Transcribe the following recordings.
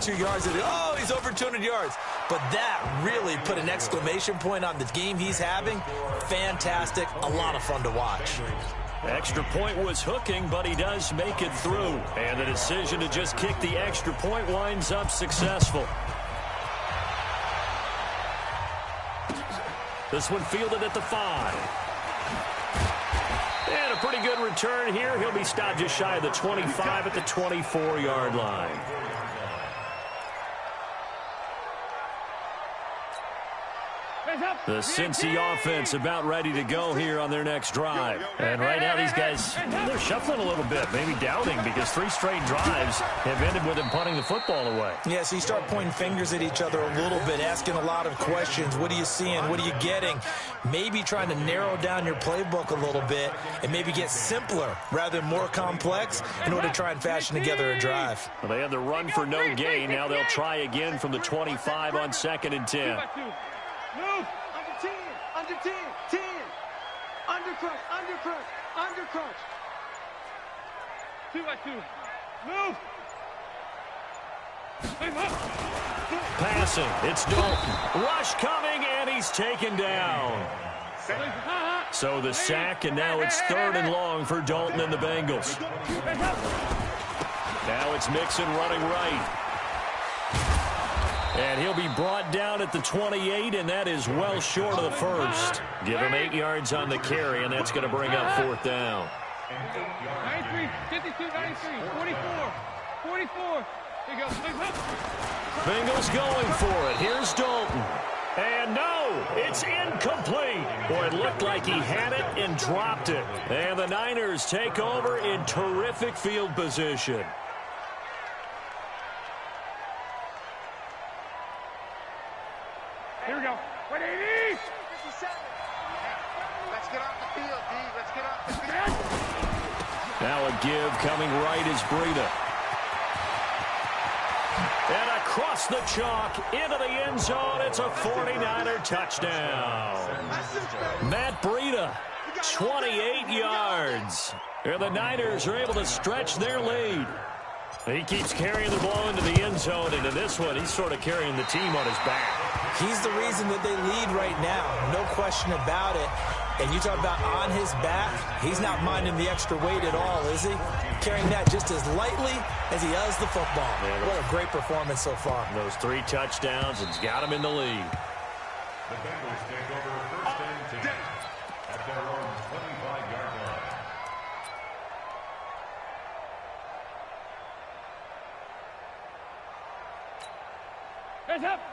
2 yards. And, oh, he's over 200 yards. But that really put an exclamation point on the game he's having. Fantastic. A lot of fun to watch. Extra point was hooking, but he does make it through. And the decision to just kick the extra point winds up successful. This one fielded at the 5. And a pretty good return here. He'll be stopped just shy of the 25 at the 24-yard line. The Cincy offense about ready to go here on their next drive. And right now these guys, they're shuffling a little bit, maybe doubting, because 3 straight drives have ended with them punting the football away. Yeah, so you start pointing fingers at each other a little bit, asking a lot of questions. What are you seeing? What are you getting? Maybe trying to narrow down your playbook a little bit and maybe get simpler rather than more complex in order to try and fashion together a drive. Well, they had the run for no gain. Now they'll try again from the 25 on 2nd and 10. Move! Under 10! Under 10! 10! Under crunch! Under crunch! Under crunch! 2 by 2. Move! Passing. It's Dalton. Rush coming, and he's taken down. So the sack, and now it's 3rd and long for Dalton and the Bengals. Now it's Mixon running right. And he'll be brought down at the 28, and that is well short of the first. Give him 8 yards on the carry, and that's going to bring up 4th down. 93, 52, 93, 44, 44. Here you go. Bengals going for it. Here's Dalton. And no, it's incomplete. Boy, it looked like he had it and dropped it. And the Niners take over in terrific field position. Here we go. 180. 57. Let's get off the field, D. Let's get off the field. Now a give coming right is Breida. And across the chalk into the end zone. It's a 49er touchdown. Matt Breida, 28 yards. And the Niners are able to stretch their lead. He keeps carrying the ball into the end zone. Into this one, he's sort of carrying the team on his back. He's the reason that they lead right now. No question about it. And you talk about on his back, he's not minding the extra weight at all, is he? Carrying that just as lightly as he does the football. Man, what a great performance so far. Those 3 touchdowns, it's got him in the lead. The Bengals take over 1st and 10 at their own 25-yard line.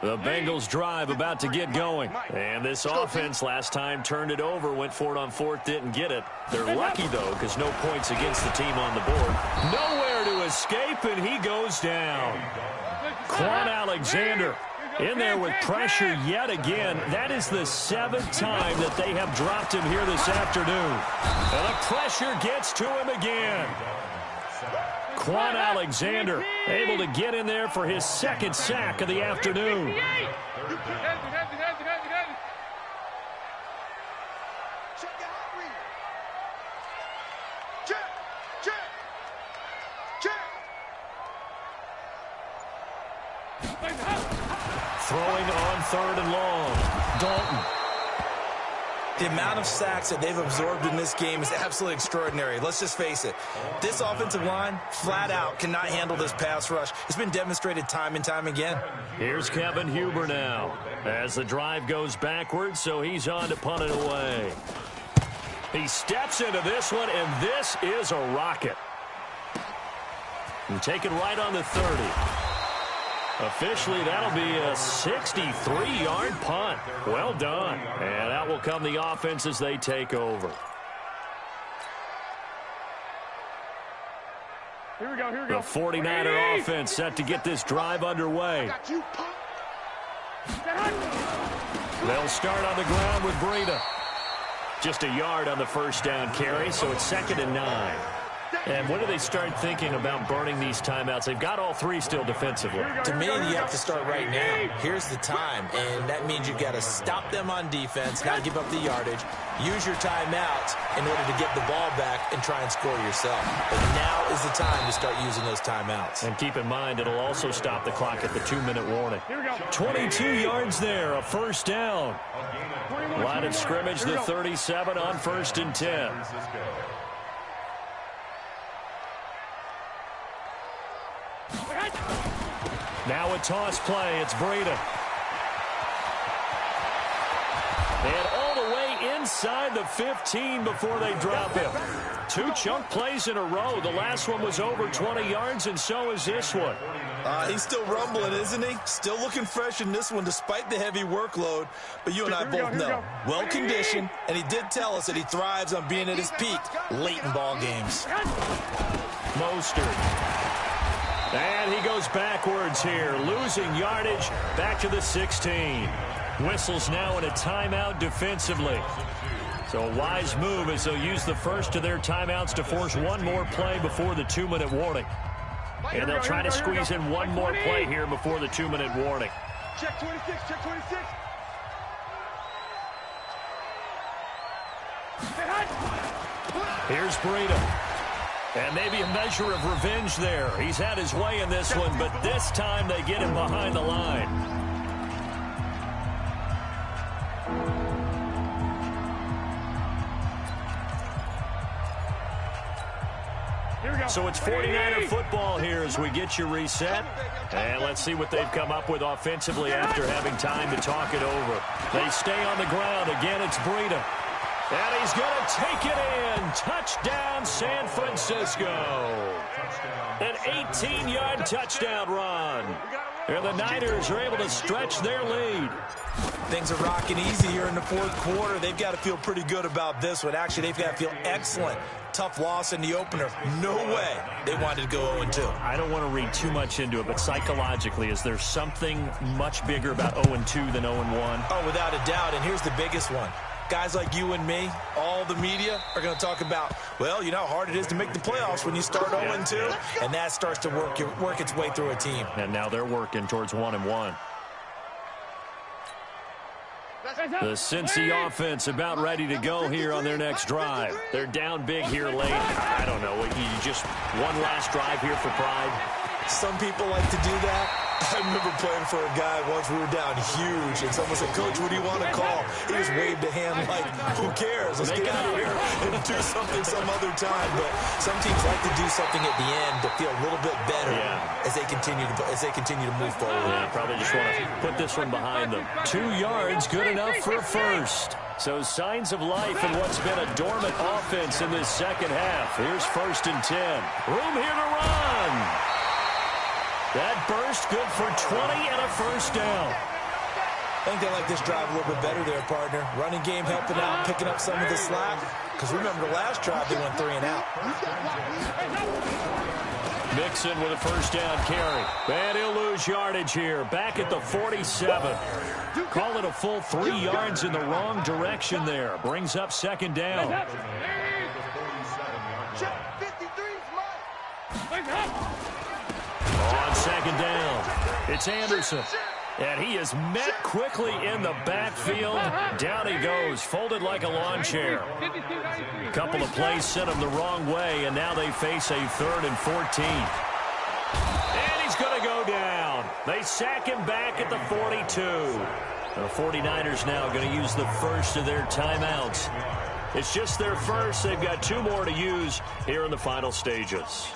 The Bengals drive about to get going. And this offense last time turned it over, went for it on 4th, didn't get it. They're lucky, though, because no points against the team on the board. Nowhere to escape, and he goes down. Quan Alexander in there with pressure yet again. That is the 7th time that they have dropped him here this afternoon. And the pressure gets to him again. Quan Alexander able to get in there for his 2nd sack of the afternoon. Throwing on 3rd and long. Dalton. The amount of sacks that they've absorbed in this game is absolutely extraordinary. Let's just face it. This offensive line, flat out, cannot handle this pass rush. It's been demonstrated time and time again. Here's Kevin Huber now as the drive goes backwards, so he's on to punt it away. He steps into this one, and this is a rocket. And take it right on the 30. Officially, that'll be a 63-yard punt. Well done. And out will come the offense as they take over. Here we go, here we The go. 49er offense set to get this drive underway. They'll start on the ground with Breida. Just a yard on the 1st down carry, so it's 2nd and 9. And when do they start thinking about burning these timeouts? They've got all three still defensively. To me, you have to start right now. Here's the time, and that means you've got to stop them on defense, not give up the yardage, use your timeouts in order to get the ball back and try and score yourself. But now is the time to start using those timeouts. And keep in mind, it'll also stop the clock at the 2-minute warning. 22 yards there, a first down. Line of scrimmage, the 37 on 1st and 10. Now a toss play. It's Breida. And all the way inside the 15 before they drop him. 2 chunk plays in a row. The last one was over 20 yards, and so is this one. He's still rumbling, isn't he? Still looking fresh in this one despite the heavy workload. But you and I both know, well-conditioned, and he did tell us that he thrives on being at his peak late in ball games. Mostert. And he goes backwards here, losing yardage back to the 16. Whistles now in a timeout defensively. So a wise move as they'll use the first of their timeouts to force one more play before the 2-minute warning. And they'll try to squeeze in one more play here before the 2-minute warning. Check 26, check 26. Here's Breida. And maybe a measure of revenge there. He's had his way in this one, but this time they get him behind the line. So it's 49er football here as we get you reset. And let's see what they've come up with offensively after having time to talk it over. They stay on the ground. Again, it's Breida. And he's going to take it in. Touchdown, San Francisco. An 18-yard touchdown run. And the Niners are able to stretch their lead. Things are rocking easy here in the 4th quarter. They've got to feel pretty good about this one. Actually, they've got to feel excellent. Tough loss in the opener. No way they wanted to go 0-2. I don't want to read too much into it, but psychologically, is there something much bigger about 0-2 than 0-1? Oh, without a doubt, and here's the biggest one. Guys like you and me, all the media, are going to talk about, well, you know how hard it is to make the playoffs when you start 0-2, and that starts to work its way through a team. And now they're working towards 1-1. The Cincy offense about ready to go here on their next drive. They're down big here late. I don't know. You just one last drive here for pride. Some people like to do that. I remember playing for a guy once. We were down huge, and someone said, "Coach, what do you want to call?" He just waved a hand like, "Who cares? Let's get out of here and do something some other time." But some teams like to do something at the end to feel a little bit better as they continue to move forward. Yeah, probably just want to put this one behind them. 2 yards, good enough for a first. So signs of life in what's been a dormant offense in this second half. Here's 1st and 10. Room here to run. That burst good for 20 and a first down. I think they like this drive a little bit better there, partner. Running game helping out, picking up some of the slack. Because remember the last drive, they went 3 and out. Mixon with a first down carry. And he'll lose yardage here. Back at the 47. Call it a full 3 yards in the wrong direction there. Brings up 2nd down. On 2nd down, it's Anderson. And he is met quickly in the backfield. Down he goes, folded like a lawn chair. A couple of plays sent him the wrong way, and now they face a 3rd and 14. And he's going to go down. They sack him back at the 42. The 49ers now going to use the first of their timeouts. It's just their first. They've got 2 more to use here in the final stages.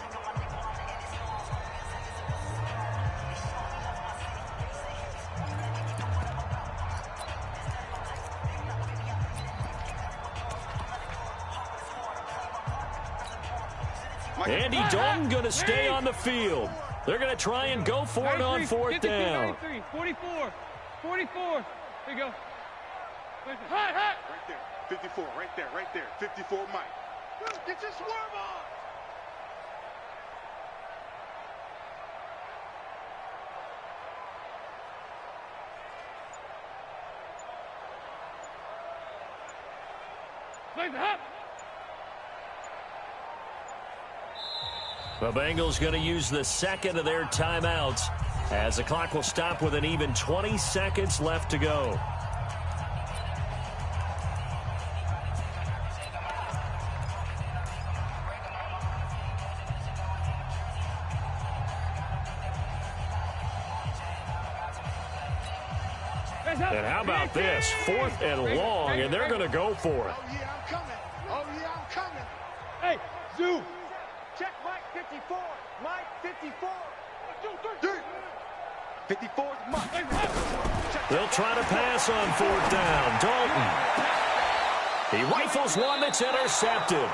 Andy Dalton going to stay on the field. They're going to try and go for it on 4th down. 44. There you go. Right there. 54, right there. 54, Mike. Get your swerve on. The Bengals going to use the second of their timeouts as the clock will stop with an even 20 seconds left to go. And how about this? 4th and long, and they're going to go for it. Oh, yeah, I'm coming. Oh, yeah, I'm coming. Hey, zoom. Check Mike 54. Mike 54. 1, 2, 3. 54's Mike. They'll try to pass on 4th down. Dalton. He rifles one that's intercepted.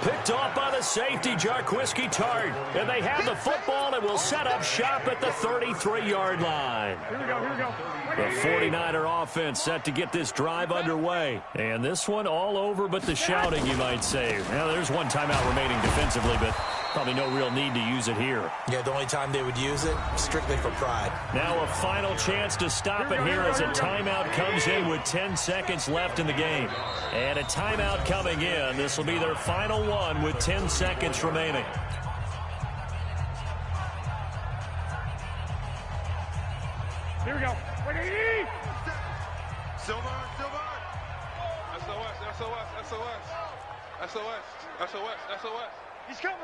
Picked off by the safety, Jarquiski Tart. And they have the football and will set up shop at the 33-yard line. Here we go, here we go. The 49er offense set to get this drive underway. And this one all over but the shouting, you might say. Now, there's one timeout remaining defensively, but probably no real need to use it here. Yeah, the only time they would use it, strictly for pride. Now a final chance to stop it here as a timeout comes in with 10 seconds left in the game. And a timeout coming in. This will be their final one with 10 seconds remaining. Here we go. Silver. SOS. He's coming.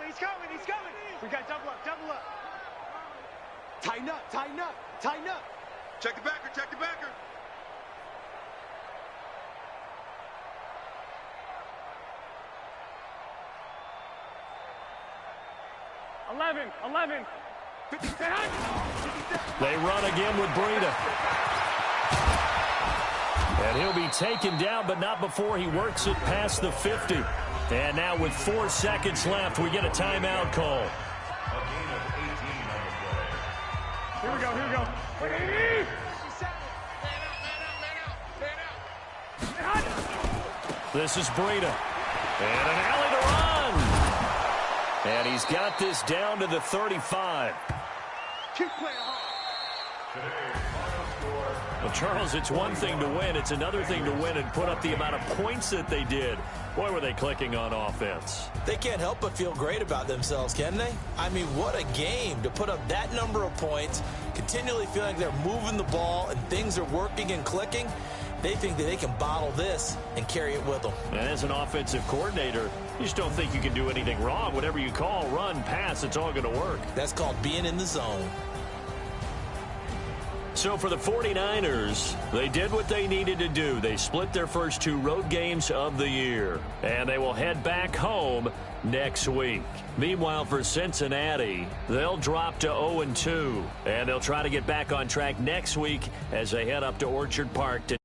We got double up. Tighten up. Check the backer. 11. They run again with Breida. And he'll be taken down, but not before he works it past the 50. And now with 4 seconds left, we get a timeout call. Here we go. This is Breida. And an alley to run. And he's got this down to the 35. Keep playing hard. Well, Charles, it's one thing to win. It's another thing to win and put up the amount of points that they did. Boy, were they clicking on offense. They can't help but feel great about themselves, can they? I mean, what a game to put up that number of points, continually feeling like they're moving the ball and things are working and clicking. They think that they can bottle this and carry it with them. And as an offensive coordinator, you just don't think you can do anything wrong. Whatever you call, run, pass, it's all going to work. That's called being in the zone. So for the 49ers, they did what they needed to do. They split their first 2 road games of the year, and they will head back home next week. Meanwhile, for Cincinnati, they'll drop to 0-2, and they'll try to get back on track next week as they head up to Orchard Park to